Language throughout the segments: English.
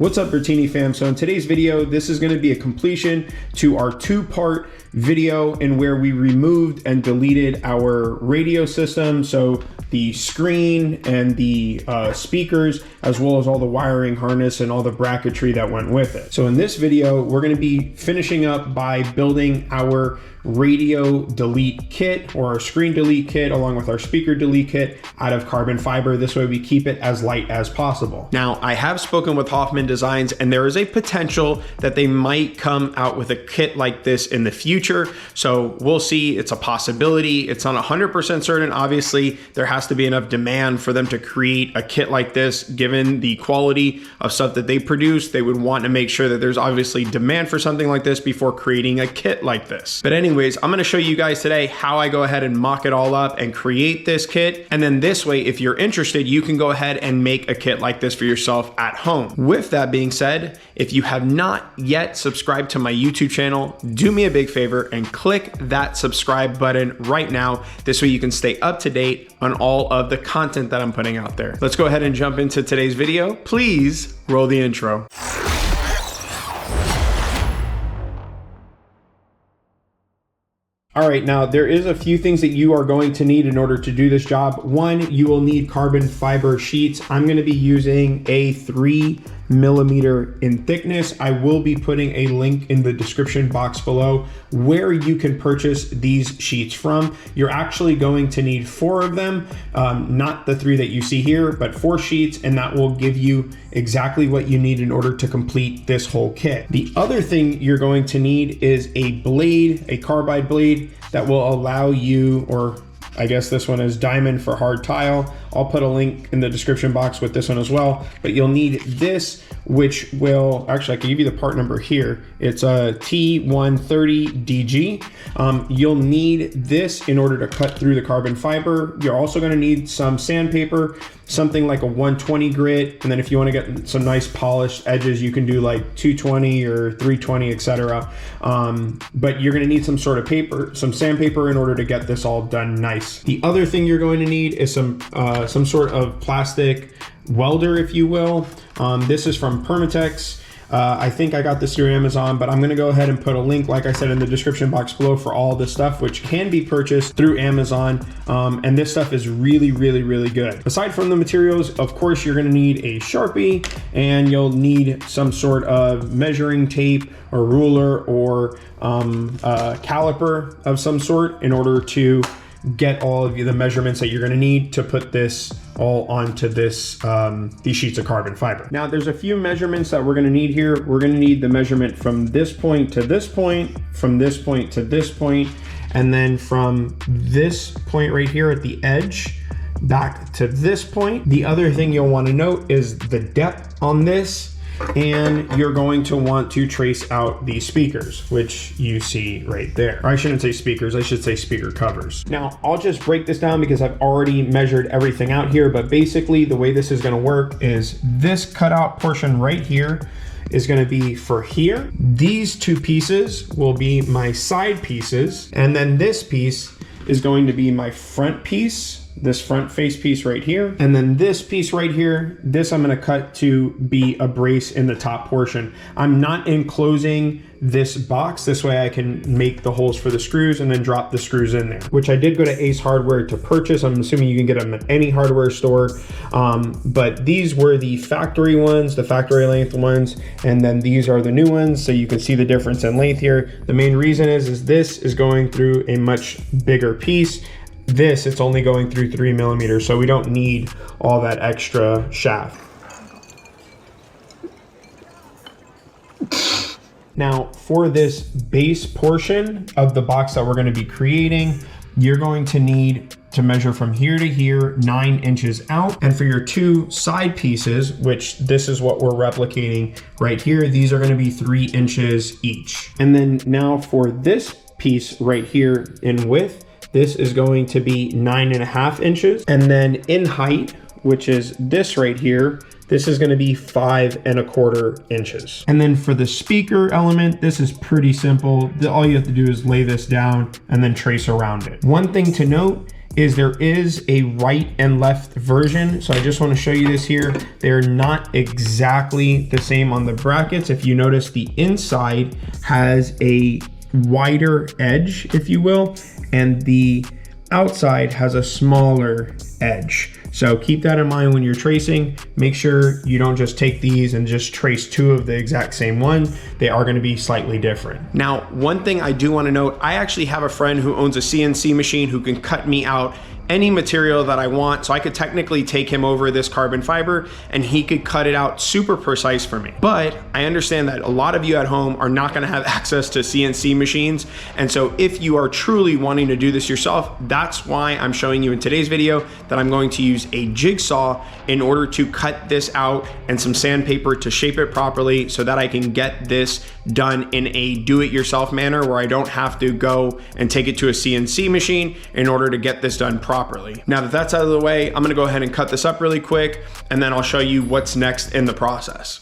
What's up, Bertini fam? So in today's video, this is going to be a completion to our two-part video in where we removed and deleted our radio system. So the screen and the speakers, as well as all the wiring harness and all the bracketry that went with it. So in this video, we're going to be finishing up by building our radio delete kit or our screen delete kit along with our speaker delete kit out of carbon fiber. This way we keep it as light as possible. Now, I have spoken with Hofmann Designs and there is a potential that they might come out with a kit like this in the future. So we'll see. It's a possibility. It's not 100% certain. Obviously, there has to be enough demand for them to create a kit like this. Given the quality of stuff that they produce, they would want to make sure that there's obviously demand for something like this before creating a kit like this. But anyways, I'm going to show you guys today how I go ahead and mock it all up and create this kit. And then this way, if you're interested, you can go ahead and make a kit like this for yourself at home. With that being said, if you have not yet subscribed to my YouTube channel, do me a big favor and click that subscribe button right now. This way you can stay up to date on all of the content that I'm putting out there. Let's go ahead and jump into today's video. Please roll the intro. All right, now there is a few things that you are going to need in order to do this job. One, you will need carbon fiber sheets. I'm going to be using a 3mm in thickness. I will be putting a link in the description box below where you can purchase these sheets from. You're actually going to need 4 of them, not the 3 that you see here, but 4 sheets, and that will give you exactly what you need in order to complete this whole kit. The other thing you're going to need is a blade, a carbide blade that will allow you, or I guess this one is diamond for hard tile. I'll put a link in the description box with this one as well, but you'll need this, which will, actually I can give you the part number here. It's a T130DG. You'll need this in order to cut through the carbon fiber. You're also gonna need some sandpaper, something like a 120 grit. And then if you wanna get some nice polished edges, you can do like 220 or 320, etc. But you're gonna need some sort of paper, some sandpaper in order to get this all done nice. The other thing you're going to need is some sort of plastic welder, if you will. This is from Permatex. I think I got this through Amazon, but I'm gonna go ahead and put a link, like I said, in the description box below for all this stuff, which can be purchased through Amazon. And this stuff is really, really, really good. Aside from the materials, of course, you're gonna need a Sharpie, and you'll need some sort of measuring tape or ruler or caliper of some sort in order to get all of the measurements that you're going to need to put this all onto this these sheets of carbon fiber. Now there's a few measurements that we're going to need here. We're going to need the measurement from this point to this point, from this point to this point, and then from this point right here at the edge back to this point. The other thing you'll want to note is the depth on this, and you're going to want to trace out the speakers, which you see right there. Or I shouldn't say speakers, I should say speaker covers. Now, I'll just break this down because I've already measured everything out here, but basically the way this is gonna work is this cutout portion right here is gonna be for here. These 2 pieces will be my side pieces, and then this piece is going to be my front piece, this front face piece right here. And then this piece right here, this I'm gonna cut to be a brace in the top portion. I'm not enclosing this box. This way I can make the holes for the screws and then drop the screws in there, which I did go to Ace Hardware to purchase. I'm assuming you can get them at any hardware store. But these were the factory ones, the factory length ones, and then these are the new ones. So you can see the difference in length here. The main reason is this is going through a much bigger piece. This, it's only going through 3mm, so we don't need all that extra shaft. Now, for this base portion of the box that we're going to be creating, you're going to need to measure from here to here 9 inches out. And for your 2 side pieces, which this is what we're replicating right here, these are going to be 3 inches each. And then now for this piece right here in width, this is going to be 9.5 inches. And then in height, which is this right here, this is going to be 5.25 inches. And then for the speaker element, this is pretty simple. All you have to do is lay this down and then trace around it. One thing to note is there is a right and left version. So I just want to show you this here. They're not exactly the same on the brackets. If you notice, the inside has a wider edge, if you will, and the outside has a smaller edge. So keep that in mind when you're tracing. Make sure you don't just take these and just trace two of the exact same one. They are going to be slightly different. Now, one thing I do want to note, I actually have a friend who owns a CNC machine who can cut me out any material that I want. So I could technically take him over this carbon fiber and he could cut it out super precise for me. But I understand that a lot of you at home are not gonna have access to CNC machines. And so if you are truly wanting to do this yourself, that's why I'm showing you in today's video that I'm going to use a jigsaw in order to cut this out and some sandpaper to shape it properly so that I can get this done in a do-it-yourself manner where I don't have to go and take it to a CNC machine in order to get this done properly. Now that that's out of the way, I'm gonna go ahead and cut this up really quick, and then I'll show you what's next in the process.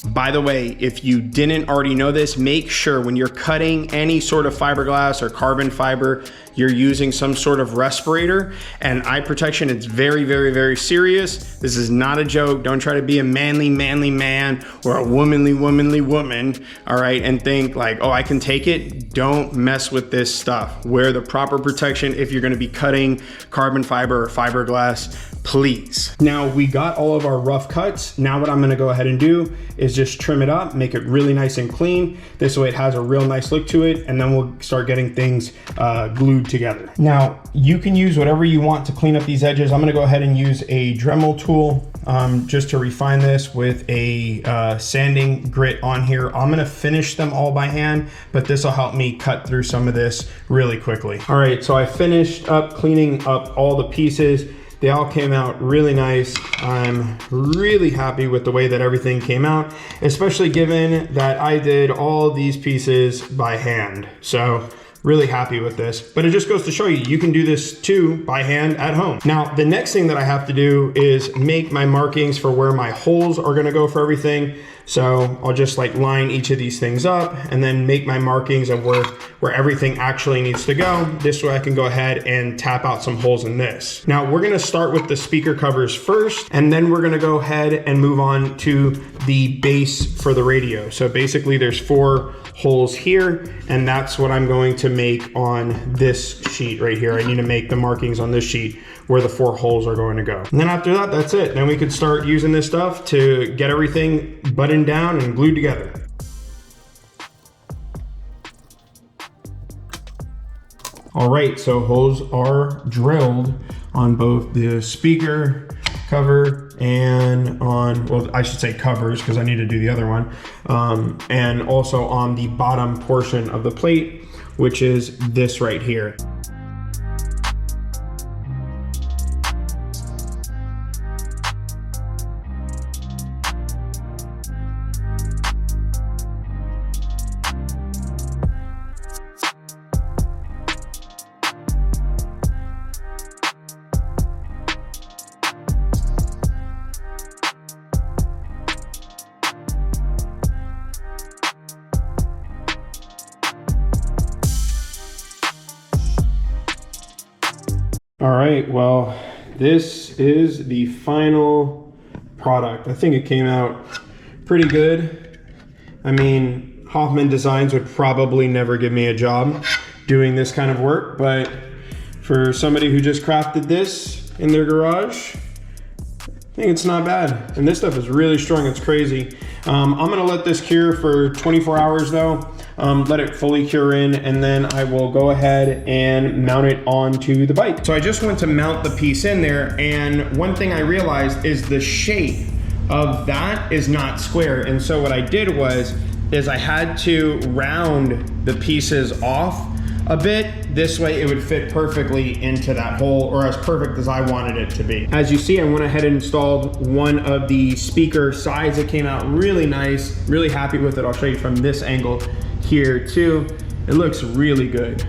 By the way, if you didn't already know this, make sure when you're cutting any sort of fiberglass or carbon fiber, you're using some sort of respirator and eye protection. It's very, very, very serious. This is not a joke. Don't try to be a manly man or a womanly woman, all right, and think like, oh, I can take it. Don't mess with this stuff. Wear the proper protection if you're gonna be cutting carbon fiber or fiberglass, please. Now we got all of our rough cuts. Now what I'm gonna go ahead and do is just trim it up, make it really nice and clean. This way it has a real nice look to it, and then we'll start getting things glued together. Now you can use whatever you want to clean up these edges. I'm gonna go ahead and use a Dremel tool just to refine this with a sanding grit on here. I'm gonna finish them all by hand, but this will help me cut through some of this really quickly. All right, so I finished up cleaning up all the pieces. They all came out really nice. I'm really happy with the way that everything came out, especially given that I did all these pieces by hand. So really happy with this, but it just goes to show you, you can do this too by hand at home. Now, the next thing that I have to do is make my markings for where my holes are gonna go for everything. So I'll just like line each of these things up and then make my markings of where everything actually needs to go. This way I can go ahead and tap out some holes in this. Now we're gonna start with the speaker covers first, and then we're gonna go ahead and move on to the base for the radio. So basically there's 4 holes here, and that's what I'm going to make on this sheet right here. I need to make the markings on this sheet where the 4 holes are going to go. And then after that, that's it. Then we could start using this stuff to get everything buttoned down and glued together. All right, so holes are drilled on both the speaker cover and on, well, I should say covers because I need to do the other one, and also on the bottom portion of the plate, which is this right here. All right, well, this is the final product. I think it came out pretty good. I mean, Hofmann Designs would probably never give me a job doing this kind of work, but for somebody who just crafted this in their garage, I think it's not bad. And this stuff is really strong, it's crazy. I'm gonna let this cure for 24 hours though. Let it fully cure in, and then I will go ahead and mount it onto the bike. So I just went to mount the piece in there, and one thing I realized is the shape of that is not square. And so what I did is I had to round the pieces off a bit. This way it would fit perfectly into that hole, or as perfect as I wanted it to be. As you see, I went ahead and installed one of the speaker sides. It came out really nice, really happy with it. I'll show you from this angle here too. It looks really good.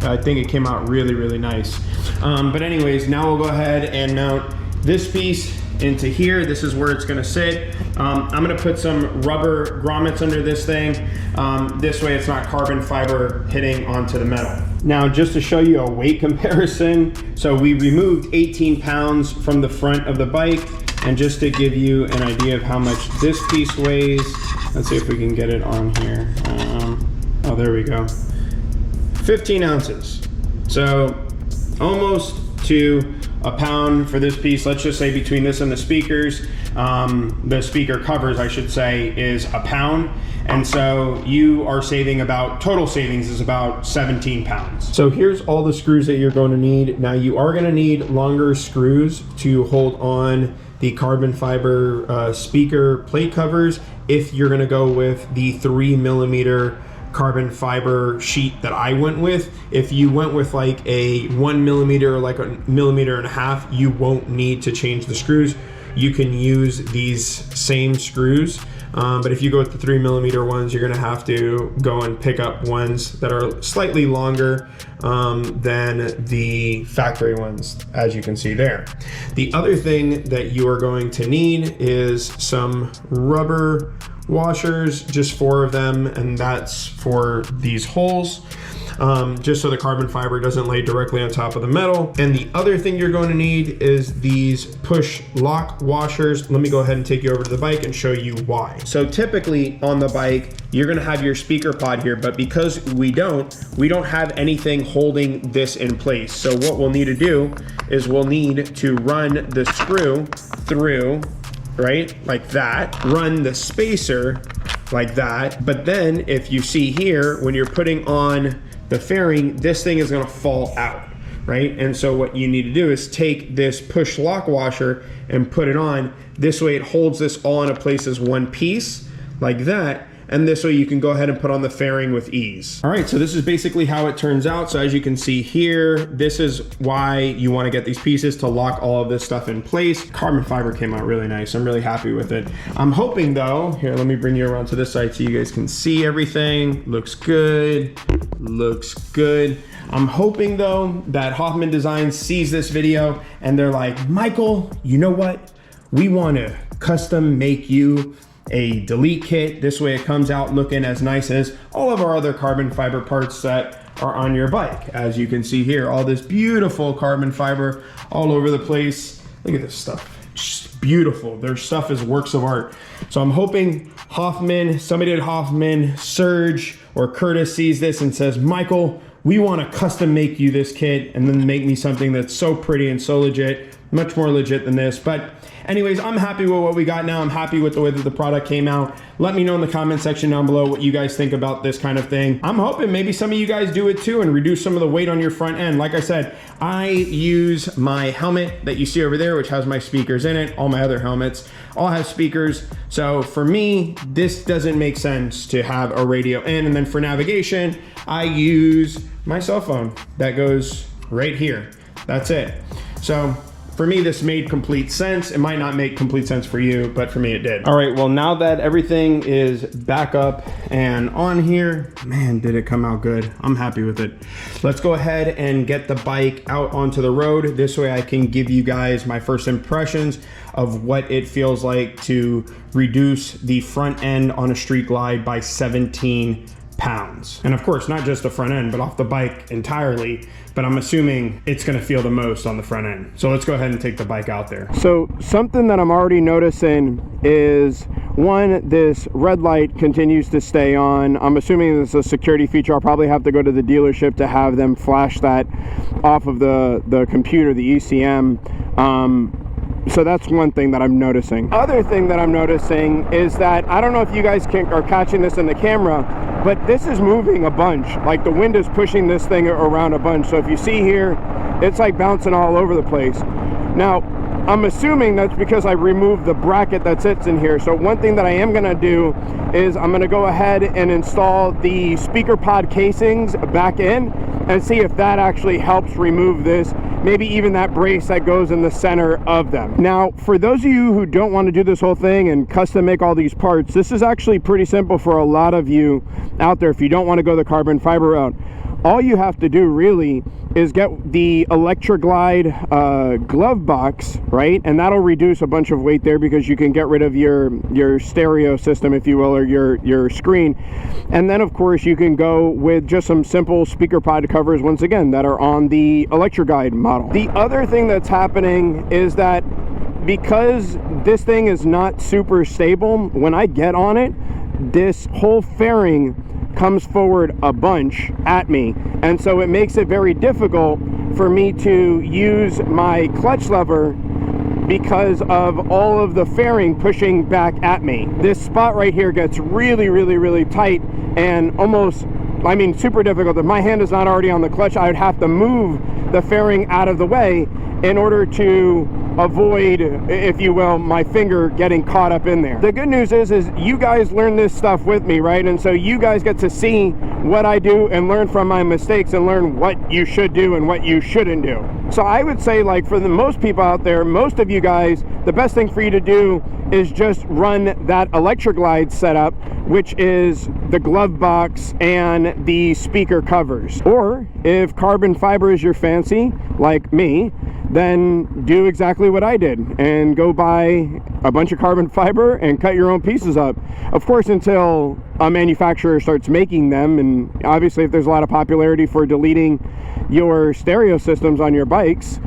I think it came out really, really nice. But anyways, now we'll go ahead and mount this piece into here. This is where it's gonna sit. I'm gonna put some rubber grommets under this thing. This way it's not carbon fiber hitting onto the metal. Now, just to show you a weight comparison, so we removed 18 pounds from the front of the bike, and just to give you an idea of how much this piece weighs, let's see if we can get it on here. Oh, there we go. 15 ounces. So almost to a pound for this piece. Let's just say between this and the speakers, the speaker covers, I should say, is a pound. And so you are saving about, total savings is about 17 pounds. So here's all the screws that you're going to need. Now you are going to need longer screws to hold on the carbon fiber speaker plate covers if you're going to go with the 3mm carbon fiber sheet that I went with. If you went with like a 1mm or like 1.5 millimeters, you won't need to change the screws. You can use these same screws, but if you go with the 3mm ones, you're gonna have to go and pick up ones that are slightly longer than the factory ones, as you can see there. The other thing that you are going to need is some rubber washers, just 4 of them, and that's for these holes, just so the carbon fiber doesn't lay directly on top of the metal. And the other thing you're going to need is these push lock washers. Let me go ahead and take you over to the bike and show you why. So typically on the bike, you're going to have your speaker pod here, but because we don't have anything holding this in place. So what we'll need to do is we'll need to run the screw through, right, like that, run the spacer like that. But then if you see here, when you're putting on the fairing, this thing is gonna fall out, right? And so what you need to do is take this push lock washer and put it on. This way it holds this all in a place as one piece, like that. And this way you can go ahead and put on the fairing with ease. All right, so this is basically how it turns out. So as you can see here, this is why you wanna get these pieces to lock all of this stuff in place. Carbon fiber came out really nice. I'm really happy with it. I'm hoping though, here, let me bring you around to this side so you guys can see everything. Looks good, looks good. I'm hoping though that Hofmann Designs sees this video and they're like, Michael, you know what? We wanna custom make you a delete kit. This way it comes out looking as nice as all of our other carbon fiber parts that are on your bike. As you can see here, all this beautiful carbon fiber all over the place. Look at this stuff, just beautiful. Their stuff is works of art. So I'm hoping Hofmann, somebody at Hofmann, Serge or Curtis sees this and says, Michael, we want to custom make you this kit and then make me something that's so pretty and so legit, much more legit than this. But anyways, I'm happy with what we got now. I'm happy with the way that the product came out. Let me know in the comment section down below what you guys think about this kind of thing. I'm hoping maybe some of you guys do it too and reduce some of the weight on your front end. Like I said, I use my helmet that you see over there, which has my speakers in it. All my other helmets all have speakers. So for me, this doesn't make sense to have a radio in. And then for navigation, I use my cell phone that goes right here. That's it. So for me, this made complete sense. It might not make complete sense for you, but for me it did. All right, well, now that everything is back up and on here, man, did it come out good. I'm happy with it. Let's go ahead and get the bike out onto the road. This way I can give you guys my first impressions of what it feels like to reduce the front end on a street glide by 17 pounds. And of course, not just the front end, but off the bike entirely. But I'm assuming it's gonna feel the most on the front end. So let's go ahead and take the bike out there. So something that I'm already noticing is, one, this red light continues to stay on. I'm assuming this is a security feature. I'll probably have to go to the dealership to have them flash that off of the computer, the ECM. So that's one thing that I'm noticing. Other thing that I'm noticing is that, I don't know if you guys are catching this in the camera, but this is moving a bunch. Like the wind is pushing this thing around a bunch. So if you see here, it's like bouncing all over the place. Now, I'm assuming that's because I removed the bracket that sits in here. So one thing that I am gonna do is I'm gonna go ahead and install the speaker pod casings back in and see if that actually helps remove this, maybe even that brace that goes in the center of them. Now, for those of you who don't want to do this whole thing and custom make all these parts, this is actually pretty simple for a lot of you out there if you don't want to go the carbon fiber route. All you have to do really is get the Electra Glide glove box, right? And that'll reduce a bunch of weight there because you can get rid of your stereo system, if you will, or your screen. And then of course you can go with just some simple speaker pod covers, once again, that are on the Electra Glide model. The other thing that's happening is that because this thing is not super stable, when I get on it, this whole fairing comes forward a bunch at me, and so it makes it very difficult for me to use my clutch lever because of all of the fairing pushing back at me. This spot right here gets really tight and almost, I mean, super difficult. If my hand is not already on the clutch, I would have to move the fairing out of the way in order to avoid, if you will, my finger getting caught up in there. The good news is you guys learn this stuff with me, right? And so you guys get to see what I do and learn from my mistakes and learn what you should do and what you shouldn't do. So I would say, like, for the most people out there, most of you guys, the best thing for you to do is just run that Electra Glide setup, which is the glove box and the speaker covers. Or if carbon fiber is your fancy, like me, then do exactly what I did and go buy a bunch of carbon fiber and cut your own pieces up. Of course, until a manufacturer starts making them, and obviously if there's a lot of popularity for deleting your stereo systems on your bikes,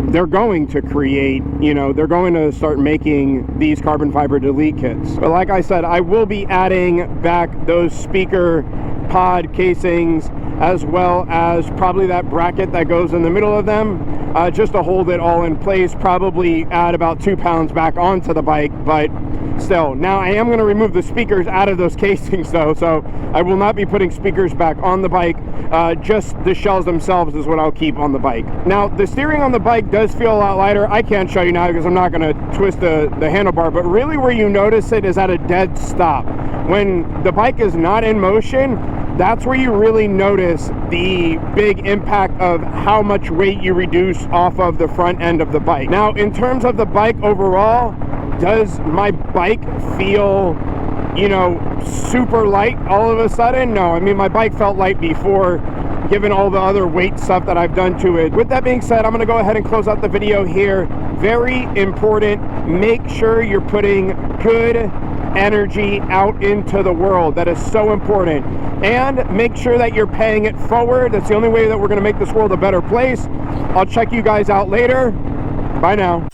they're going to create, you know, they're going to start making these carbon fiber delete kits. But like I said, I will be adding back those speaker pod casings, as well as probably that bracket that goes in the middle of them, just to hold it all in place. Probably add about 2 pounds back onto the bike, but still. Now I am going to remove the speakers out of those casings though, so I will not be putting speakers back on the bike. Just the shells themselves is what I'll keep on the bike. Now the steering on the bike does feel a lot lighter. I can't show you now because I'm not going to twist the handlebar, but really where you notice it is at a dead stop. When the bike is not in motion, that's where you really notice the big impact of how much weight you reduce off of the front end of the bike. Now, in terms of the bike overall, does my bike feel, you know, super light all of a sudden? No, I mean, my bike felt light before, given all the other weight stuff that I've done to it. With that being said, I'm going to go ahead and close out the video here. Very important, make sure you're putting good energy out into the world. That is so important. And make sure that you're paying it forward. That's the only way that we're going to make this world a better place. I'll check you guys out later. Bye now.